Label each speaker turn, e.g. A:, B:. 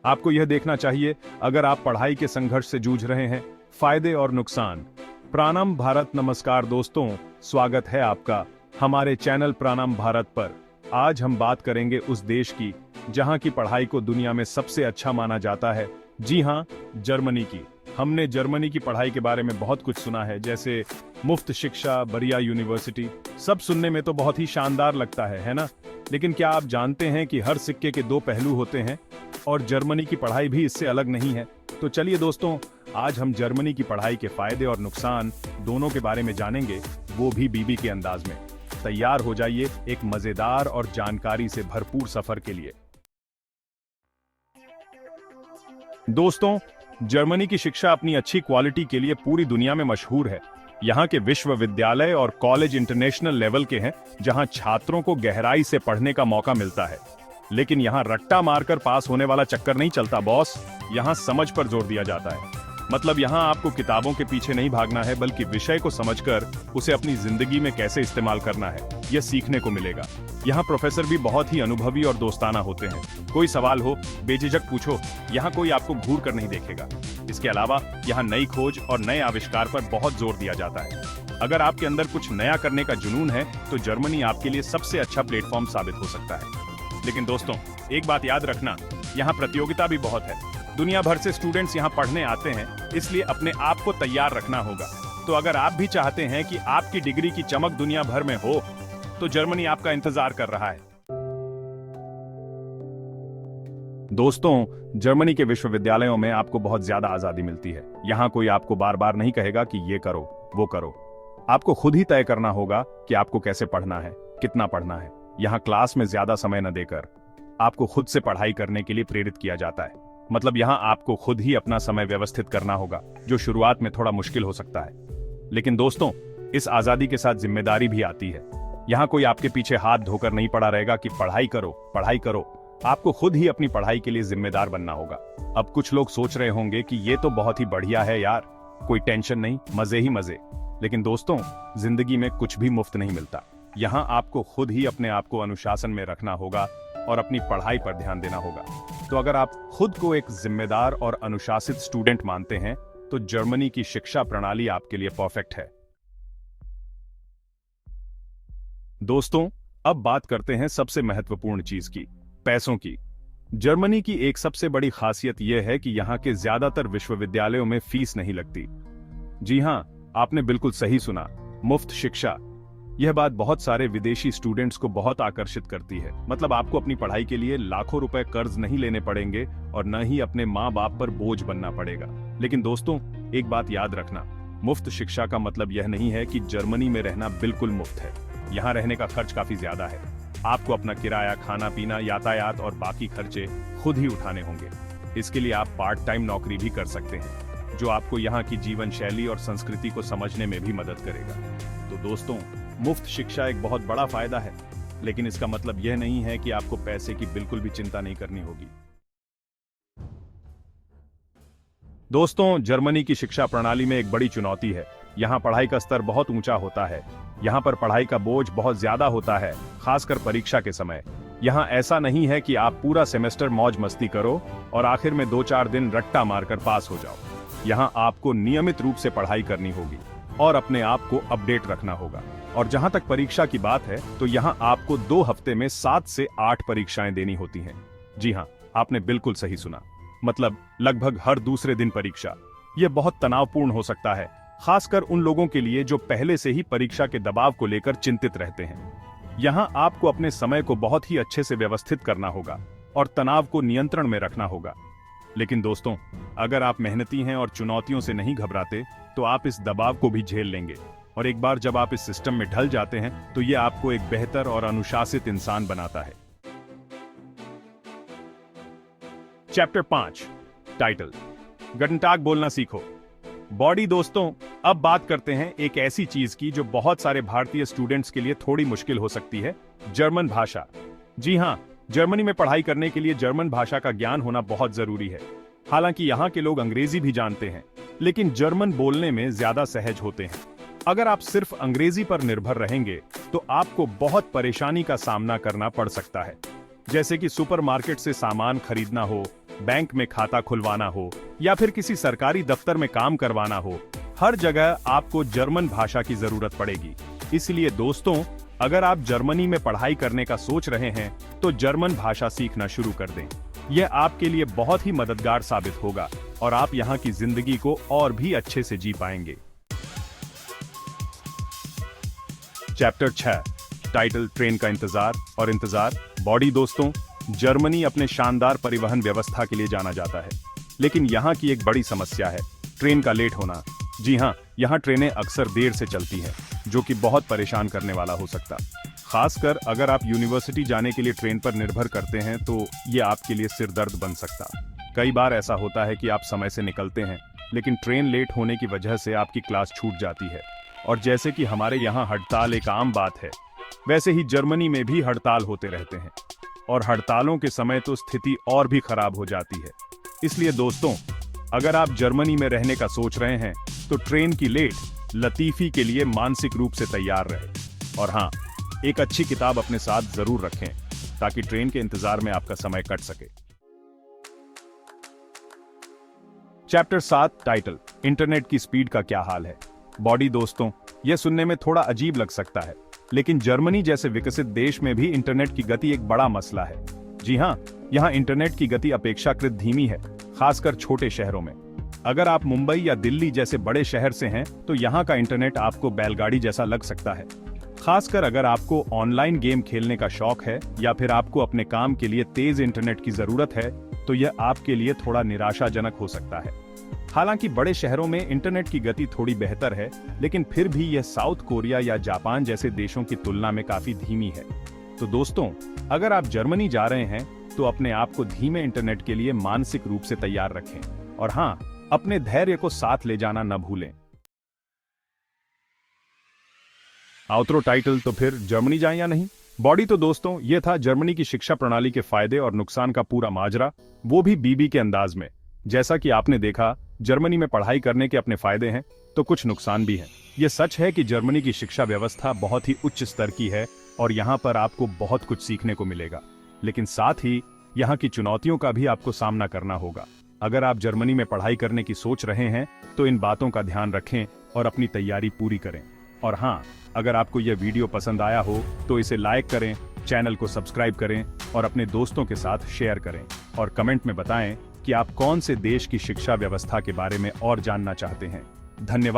A: आपको यह देखना चाहिए अगर आप पढ़ाई के संघर्ष से जूझ रहे हैं। फायदे और नुकसान। प्राणम भारत। नमस्कार दोस्तों, स्वागत है आपका हमारे चैनल प्राणम भारत पर। आज हम बात करेंगे उस देश की जहां की पढ़ाई को दुनिया में सबसे अच्छा माना जाता है। जी हां, जर्मनी की। हमने जर्मनी की पढ़ाई के बारे में बहुत कुछ सुना है, जैसे मुफ्त शिक्षा, बढ़िया यूनिवर्सिटी। सब सुनने में तो बहुत ही शानदार लगता है ना? लेकिन क्या आप जानते हैं कि हर सिक्के के दो पहलू होते हैं और जर्मनी की पढ़ाई भी इससे अलग नहीं है। तो चलिए दोस्तों, आज हम जर्मनी की पढ़ाई के फायदे और नुकसान दोनों के बारे में जानेंगे, वो भी बीबी के अंदाज में। तैयार हो जाइए एक मजेदार और जानकारी से भरपूर सफर के लिए। दोस्तों, जर्मनी की शिक्षा अपनी अच्छी क्वालिटी के लिए पूरी दुनिया में मशहूर है। यहाँ के विश्वविद्यालय और कॉलेज इंटरनेशनल लेवल के हैं, जहाँ छात्रों को गहराई से पढ़ने का मौका मिलता है। लेकिन यहाँ रट्टा मारकर पास होने वाला चक्कर नहीं चलता बॉस। यहाँ समझ पर जोर दिया जाता है। मतलब यहाँ आपको किताबों के पीछे नहीं भागना है, बल्कि विषय को समझकर उसे अपनी जिंदगी में कैसे इस्तेमाल करना है, यह सीखने को मिलेगा। यहाँ प्रोफेसर भी बहुत ही अनुभवी और दोस्ताना होते हैं। कोई सवाल हो बेझिझक पूछो, यहाँ कोई आपको घूर कर नहीं देखेगा। इसके अलावा यहाँ नई खोज और नए आविष्कार पर बहुत जोर दिया जाता है। अगर आपके अंदर कुछ नया करने का जुनून है तो जर्मनी आपके लिए सबसे अच्छा प्लेटफॉर्म साबित हो सकता है। लेकिन दोस्तों, एक बात याद रखना, यहाँ प्रतियोगिता भी बहुत है। दुनिया भर से स्टूडेंट्स यहाँ पढ़ने आते हैं, इसलिए अपने आप को तैयार रखना होगा। तो अगर आप भी चाहते हैं कि आपकी डिग्री की चमक दुनिया भर में हो, तो जर्मनी आपका इंतजार कर रहा है। दोस्तों, जर्मनी के विश्वविद्यालयों में आपको बहुत ज्यादा आजादी मिलती है। यहाँ कोई आपको बार बार नहीं कहेगा कि ये करो वो करो। आपको खुद ही तय करना होगा कि आपको कैसे पढ़ना है, कितना पढ़ना है। यहाँ क्लास में ज्यादा समय न देकर आपको खुद से पढ़ाई करने के लिए प्रेरित किया जाता है। मतलब यहाँ आपको खुद ही अपना समय व्यवस्थित करना होगा, जो शुरुआत में थोड़ा मुश्किल हो सकता है। लेकिन दोस्तों, इस आजादी के साथ जिम्मेदारी भी आती है। यहाँ कोई आपके पीछे हाथ धोकर नहीं पड़ा रहेगा कि पढ़ाई करो पढ़ाई करो। आपको खुद ही अपनी पढ़ाई के लिए जिम्मेदार बनना होगा। अब कुछ लोग सोच रहे होंगे कि ये तो बहुत ही बढ़िया है यार, कोई टेंशन नहीं, मजे ही मजे। लेकिन दोस्तों, जिंदगी में कुछ भी मुफ्त नहीं मिलता। यहाँ आपको खुद ही अपने आप को अनुशासन में रखना होगा और अपनी पढ़ाई पर ध्यान देना होगा। तो अगर आप खुद को एक जिम्मेदार और अनुशासित स्टूडेंट मानते हैं, तो जर्मनी की शिक्षा प्रणाली आपके लिए परफेक्ट है। दोस्तों, अब बात करते हैं सबसे महत्वपूर्ण चीज की, पैसों की। जर्मनी की एक सबसे बड़ी खासियत यह है कि यहाँ के ज्यादातर विश्वविद्यालयों में फीस नहीं लगती। जी हां, आपने बिल्कुल सही सुना, मुफ्त शिक्षा। यह बात बहुत सारे विदेशी स्टूडेंट्स को बहुत आकर्षित करती है। मतलब आपको अपनी पढ़ाई के लिए लाखों रुपए कर्ज नहीं लेने पड़ेंगे और न ही अपने माँ बाप पर बोझ बनना पड़ेगा। लेकिन दोस्तों, एक बात याद रखना, मुफ्त शिक्षा का मतलब यह नहीं है कि जर्मनी में रहना बिल्कुल मुफ्त है। यहाँ रहने का खर्च काफी ज्यादा है। आपको अपना किराया, खाना पीना, यातायात और बाकी खर्चे खुद ही उठाने होंगे। इसके लिए आप पार्ट टाइम नौकरी भी कर सकते हैं, जो आपको यहाँ की जीवन शैली और संस्कृति को समझने में भी मदद करेगा। तो दोस्तों, मुफ्त शिक्षा एक बहुत बड़ा फायदा है, लेकिन इसका मतलब यह नहीं है कि आपको पैसे की बिल्कुल भी चिंता नहीं करनी होगी। दोस्तों, जर्मनी की शिक्षा प्रणाली में एक बड़ी चुनौती है। यहाँ पढ़ाई का स्तर बहुत ऊंचा होता है। यहाँ पर पढ़ाई का बोझ बहुत ज्यादा होता है, खासकर परीक्षा के समय। यहाँ ऐसा नहीं है कि आप पूरा सेमेस्टर मौज मस्ती करो और आखिर में 2-4 दिन रट्टा मारकर पास हो जाओ। यहाँ आपको नियमित रूप से पढ़ाई करनी होगी और अपने आप को अपडेट रखना होगा। और जहां तक परीक्षा की बात है, तो यहाँ आपको 2 हफ्ते में 7 से 8 परीक्षाएं देनी होती हैं। जी हाँ, आपने बिल्कुल सही सुना। मतलब लगभग हर दूसरे दिन परीक्षा। यह बहुत तनावपूर्ण हो सकता है, खासकर उन लोगों के लिए जो पहले से ही परीक्षा के दबाव को लेकर चिंतित रहते हैं। यहाँ आपको अपने समय को बहुत ही अच्छे से व्यवस्थित करना होगा और तनाव को नियंत्रण में रखना होगा। लेकिन दोस्तों, अगर आप मेहनती हैं और चुनौतियों से नहीं घबराते, तो आप इस दबाव को भी झेल लेंगे। और एक बार जब आप इस सिस्टम में ढल जाते हैं, तो ये आपको एक बेहतर और अनुशासित इंसान बनाता है। चैप्टर 5, टाइटल, गuten Tag बोलना सीखो। बॉडी। दोस्तों, अब बात करते हैं एक ऐसी चीज की जो बहुत सारे भारतीय स्टूडेंट्स के लिए थोड़ी मुश्किल हो सकती है, जर्मन भाषा। जी हां, जर्मनी में पढ़ाई करने के लिए जर्मन भाषा का ज्ञान होना बहुत जरूरी है। हालांकि यहाँ के लोग अंग्रेजी भी जानते हैं, लेकिन जर्मन बोलने में ज्यादा सहज होते हैं। अगर आप सिर्फ अंग्रेजी पर निर्भर रहेंगे, तो आपको बहुत परेशानी का सामना करना पड़ सकता है। जैसे कि सुपरमार्केट से सामान खरीदना हो, बैंक में खाता खुलवाना हो या फिर किसी सरकारी दफ्तर में काम करवाना हो, हर जगह आपको जर्मन भाषा की जरूरत पड़ेगी। इसलिए दोस्तों, अगर आप जर्मनी में पढ़ाई करने का सोच रहे हैं तो जर्मन भाषा सीखना शुरू कर दें। यह आपके लिए बहुत ही मददगार साबित होगा और आप यहाँ की जिंदगी को और भी अच्छे से जी पाएंगे। चैप्टर 6, टाइटल ट्रेन का इंतजार और इंतजार। बॉडी दोस्तों, जर्मनी अपने शानदार परिवहन व्यवस्था के लिए जाना जाता है, लेकिन यहाँ की एक बड़ी समस्या है ट्रेन का लेट होना। जी हाँ, यहाँ ट्रेनें अक्सर देर से चलती हैं, जो कि बहुत परेशान करने वाला हो सकता। खासकर अगर आप यूनिवर्सिटी जाने के लिए ट्रेन पर निर्भर करते हैं तो ये आपके लिए सिरदर्द बन सकता। कई बार ऐसा होता है कि आप समय से निकलते हैं, लेकिन ट्रेन लेट होने की वजह से आपकी क्लास छूट जाती है। और जैसे कि हमारे यहाँ हड़ताल एक आम बात है, वैसे ही जर्मनी में भी हड़ताल होते रहते हैं और हड़तालों के समय तो स्थिति और भी खराब हो जाती है। इसलिए दोस्तों, अगर आप जर्मनी में रहने का सोच रहे हैं तो ट्रेन की लेट लतीफी के लिए मानसिक रूप से तैयार रहे। और हाँ, एक अच्छी किताब अपने साथ जरूर रखें ताकि ट्रेन के इंतजार में आपका समय कट सके। चैप्टर 7, टाइटल इंटरनेट की स्पीड का क्या हाल है। बॉडी दोस्तों, यह सुनने में थोड़ा अजीब लग सकता है, लेकिन जर्मनी जैसे विकसित देश में भी इंटरनेट की गति एक बड़ा मसला है। जी हाँ, यहाँ इंटरनेट की गति अपेक्षाकृत धीमी है, खासकर छोटे शहरों में। अगर आप मुंबई या दिल्ली जैसे बड़े शहर से हैं तो यहाँ का इंटरनेट आपको बैलगाड़ी जैसा लग सकता है। खासकर अगर आपको ऑनलाइन गेम खेलने का शौक है या फिर आपको अपने काम के लिए तेज इंटरनेट की जरूरत है तो यह आपके लिए थोड़ा निराशाजनक हो सकता है। हालांकि बड़े शहरों में इंटरनेट की गति थोड़ी बेहतर है, लेकिन फिर भी यह साउथ कोरिया या जापान जैसे देशों की तुलना में काफी धीमी है। तो दोस्तों, अगर आप जर्मनी जा रहे हैं तो अपने आप को धीमे इंटरनेट के लिए मानसिक रूप से तैयार रखें और हाँ, अपने धैर्य को साथ ले जाना न भूलें। आउटरो टाइटल, तो फिर जर्मनी जाएं या नहीं। बॉडी तो दोस्तों, यह था जर्मनी की शिक्षा प्रणाली के फायदे और नुकसान का पूरा माजरा, वो भी बीबी के अंदाज में। जैसा कि आपने देखा, जर्मनी में पढ़ाई करने के अपने फायदे हैं तो कुछ नुकसान भी हैं। यह सच है कि जर्मनी की शिक्षा व्यवस्था बहुत ही उच्च स्तर की है और यहाँ पर आपको बहुत कुछ सीखने को मिलेगा, लेकिन साथ ही यहाँ की चुनौतियों का भी आपको सामना करना होगा। अगर आप जर्मनी में पढ़ाई करने की सोच रहे हैं तो इन बातों का ध्यान रखें और अपनी तैयारी पूरी करें। और हाँ, अगर आपको यह वीडियो पसंद आया हो तो इसे लाइक करें, चैनल को सब्सक्राइब करें और अपने दोस्तों के साथ शेयर करें और कमेंट में बताएं कि आप कौन से देश की शिक्षा व्यवस्था के बारे में और जानना चाहते हैं। धन्यवाद।